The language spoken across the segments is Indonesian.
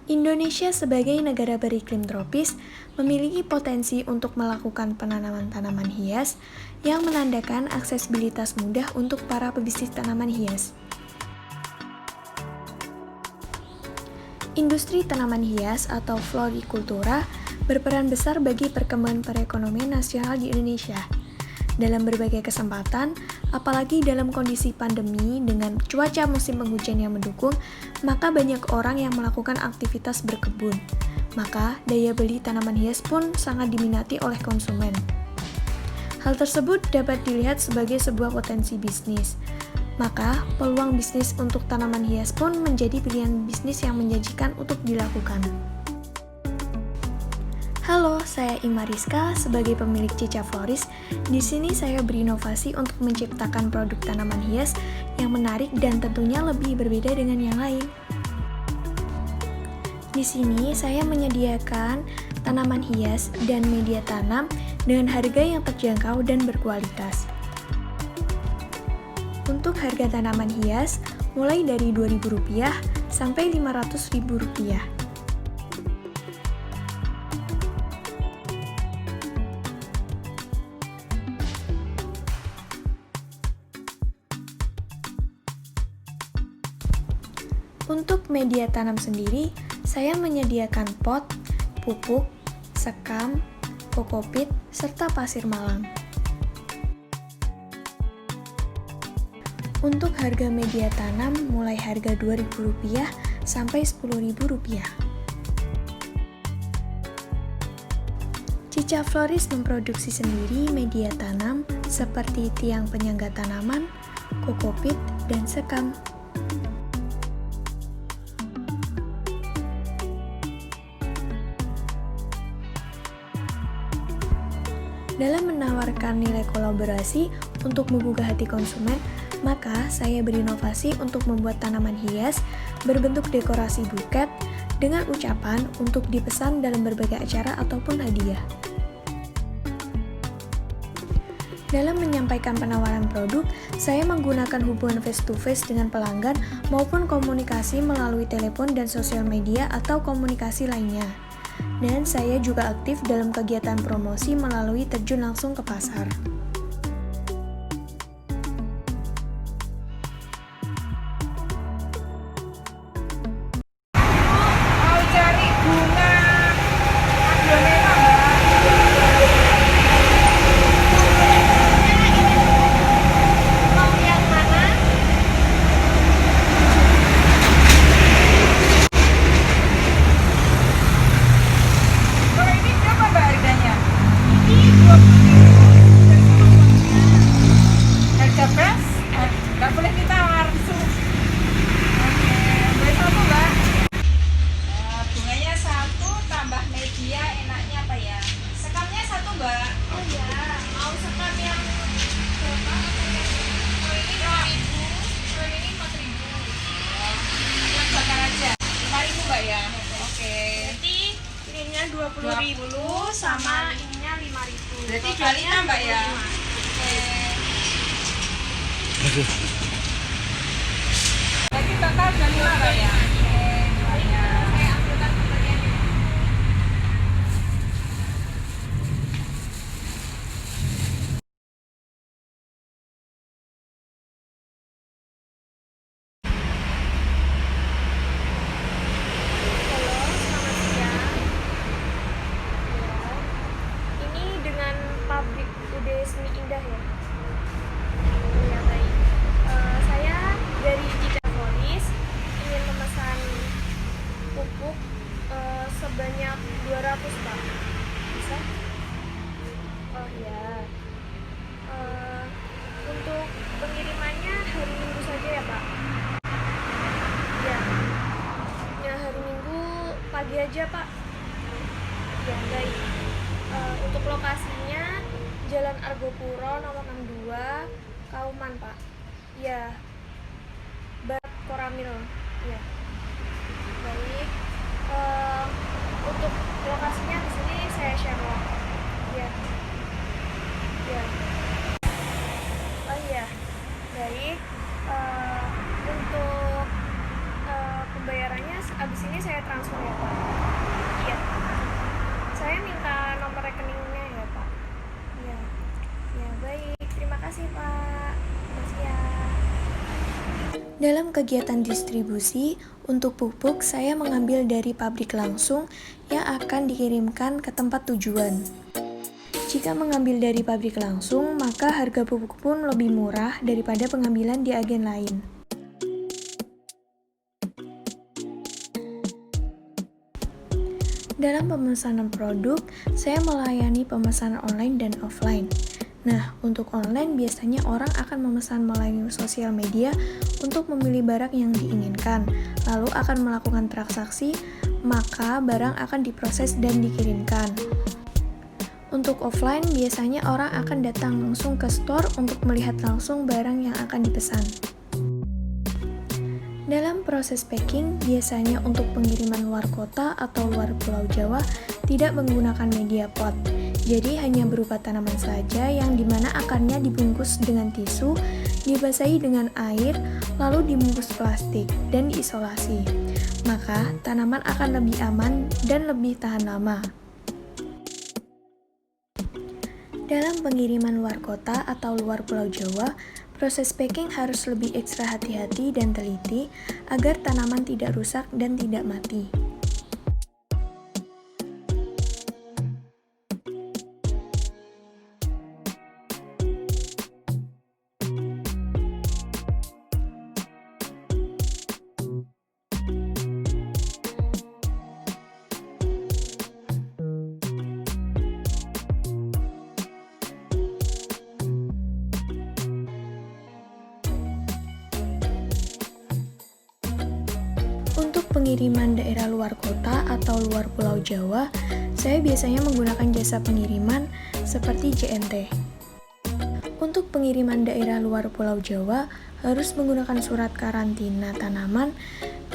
Indonesia sebagai negara beriklim tropis memiliki potensi untuk melakukan penanaman tanaman hias yang menandakan aksesibilitas mudah untuk para pebisnis tanaman hias. Industri tanaman hias atau florikultura berperan besar bagi perkembangan perekonomian nasional di Indonesia. Dalam berbagai kesempatan, apalagi dalam kondisi pandemi dengan cuaca musim penghujan yang mendukung, maka banyak orang yang melakukan aktivitas berkebun. Maka, daya beli tanaman hias pun sangat diminati oleh konsumen. Hal tersebut dapat dilihat sebagai sebuah potensi bisnis. Maka, peluang bisnis untuk tanaman hias pun menjadi pilihan bisnis yang menjanjikan untuk dilakukan. Halo, saya Ima Rizka sebagai pemilik Cica Floris. Di sini saya berinovasi untuk menciptakan produk tanaman hias yang menarik dan tentunya lebih berbeda dengan yang lain. Di sini saya menyediakan tanaman hias dan media tanam dengan harga yang terjangkau dan berkualitas. Untuk harga tanaman hias mulai dari Rp2.000 sampai Rp500.000. Untuk media tanam sendiri, saya menyediakan pot, pupuk, sekam, kokopit, serta pasir malang. Untuk harga media tanam mulai harga Rp2.000 sampai Rp10.000. Cica Floris memproduksi sendiri media tanam seperti tiang penyangga tanaman, kokopit, dan sekam. Dalam menawarkan nilai kolaborasi untuk membuka hati konsumen, maka saya berinovasi untuk membuat tanaman hias berbentuk dekorasi buket dengan ucapan untuk dipesan dalam berbagai acara ataupun hadiah. Dalam menyampaikan penawaran produk, saya menggunakan hubungan face-to-face dengan pelanggan maupun komunikasi melalui telepon dan sosial media atau komunikasi lainnya. Dan saya juga aktif dalam kegiatan promosi melalui terjun langsung ke pasar. Mau cari bunga aglonema, Mau yang mana? Kalau ini berapa Mbak harganya? Ini 20.000. Harga pas? Nggak boleh ditawar langsung. Oke, boleh satu Mbak? Nah, bunganya satu tambah media, enaknya apa ya? Sekamnya satu Mbak. Oh ya, mau sekam yang berapa? Kalau ini 2.000, kalau ini 4.000. Yang bakar aja, 5.000 Mbak ya? Oke. Berarti ininya 20.000 sama ininya 5.000. Berarti kalinya Mbak ya? 25. Berarti total udah 5 Mbak ya? Saya ambilkan pemberian ini. Halo, selamat siang. Ya, ini dengan pabrik UD Seni Indah ya? Ya baik. Saya dari Cica Floris ingin memesan pupuk sebanyak 200 Pak. Bisa? Oh ya. Untuk pengirimannya hari Minggu saja ya Pak? Ya. Ya hari Minggu pagi aja Pak. Ya baik. Untuk lokasinya Jalan Argopuro nomor 62 Kauman Pak. Ya. Barat Koramil. Ya. Baik. Untuk lokasinya di sini saya share log. Ya. Ya. Oh iya. Baik. Untuk pembayarannya abis ini saya transfer ya Pak. Iya. Saya minta nomor rekeningnya ya Pak. Iya. Ya baik, terima kasih Pak. Makasih ya. Dalam kegiatan distribusi, untuk pupuk saya mengambil dari pabrik langsung yang akan dikirimkan ke tempat tujuan. Jika mengambil dari pabrik langsung, maka harga pupuk pun lebih murah daripada pengambilan di agen lain. Dalam pemesanan produk, saya melayani pemesanan online dan offline. Nah, untuk online biasanya orang akan memesan melalui sosial media untuk memilih barang yang diinginkan, lalu akan melakukan transaksi, maka barang akan diproses dan dikirimkan. Untuk offline, biasanya orang akan datang langsung ke store untuk melihat langsung barang yang akan dipesan. Dalam proses packing, biasanya untuk pengiriman luar kota atau luar Pulau Jawa tidak menggunakan media pot. Jadi hanya berupa tanaman saja yang dimana akarnya dibungkus dengan tisu, dibasahi dengan air, lalu dibungkus plastik dan diisolasi. Maka tanaman akan lebih aman dan lebih tahan lama. Dalam pengiriman luar kota atau luar Pulau Jawa, proses packing harus lebih ekstra hati-hati dan teliti agar tanaman tidak rusak dan tidak mati. Untuk pengiriman daerah luar kota atau luar Pulau Jawa, saya biasanya menggunakan jasa pengiriman seperti JNT. Untuk pengiriman daerah luar Pulau Jawa, harus menggunakan surat karantina tanaman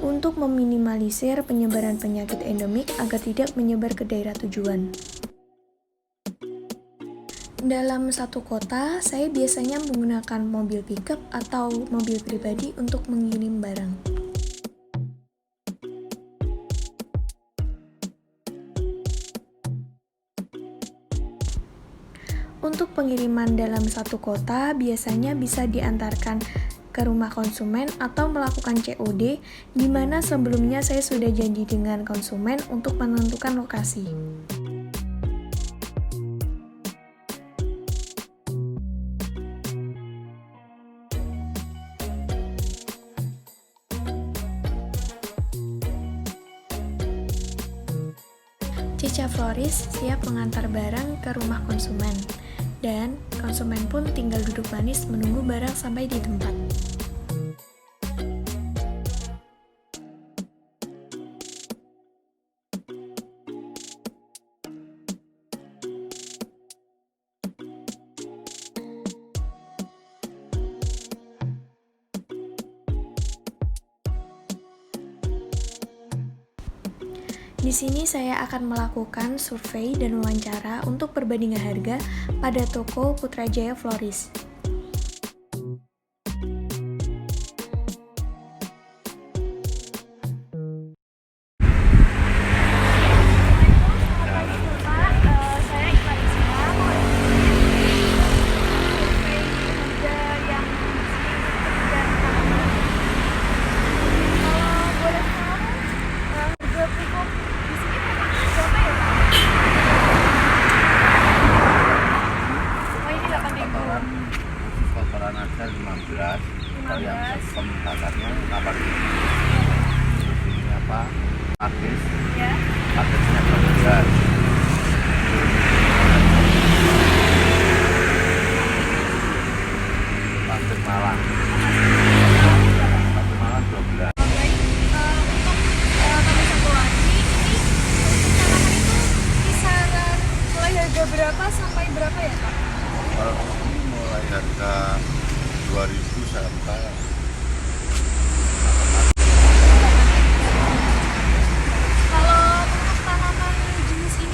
untuk meminimalisir penyebaran penyakit endemik agar tidak menyebar ke daerah tujuan. Dalam satu kota, saya biasanya menggunakan mobil pickup atau mobil pribadi untuk mengirim barang. Untuk pengiriman dalam satu kota, biasanya bisa diantarkan ke rumah konsumen atau melakukan COD, di mana sebelumnya saya sudah janji dengan konsumen untuk menentukan lokasi. Cica Floris siap mengantar barang ke rumah konsumen, dan konsumen pun tinggal duduk manis menunggu barang sampai di tempat. Di sini saya akan melakukan survei dan wawancara untuk perbandingan harga pada toko Putrajaya Floris. Kotoran aja 15, kalau yang pementasannya 8. Terus ini apa? Artis. Ya. Artisnya 12. Pasir Malang. Pasir Malang 12. Untuk tambah satu lagi, ini tanaman itu kisaran mulai harga berapa sampai berapa ya Pak? Kalau ini mulai harga 2.000 sampai Kalau untuk tanaman jenis ini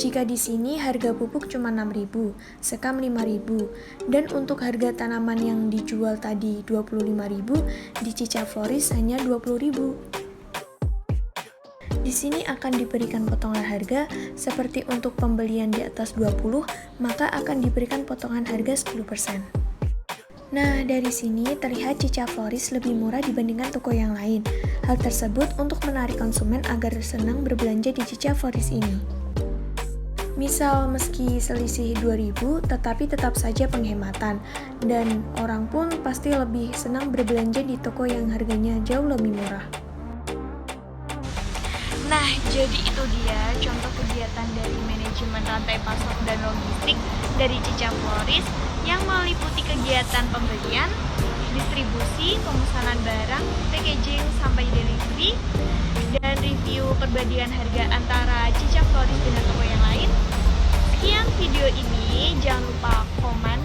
Jika di sini harga pupuk cuma 6.000, sekam 5.000, dan untuk harga tanaman yang dijual tadi 25.000, di Cica Floris hanya 20.000. Di sini akan diberikan potongan harga seperti untuk pembelian di atas 20, maka akan diberikan potongan harga 10%. Nah, dari sini terlihat Cica Floris lebih murah dibandingkan toko yang lain. Hal tersebut untuk menarik konsumen agar senang berbelanja di Cica Floris ini. Misal meski selisih 2.000, tetapi tetap saja penghematan, dan orang pun pasti lebih senang berbelanja di toko yang harganya jauh lebih murah. Nah, jadi itu dia contoh kegiatan dari manajemen rantai pasok dan logistik dari Cica Floris yang meliputi kegiatan pembelian, distribusi, pemesanan barang, packaging, sampai delivery, dan review perbandingan harga antara Cica Floris dengan toko yang lain. Sekian video ini, jangan lupa komen,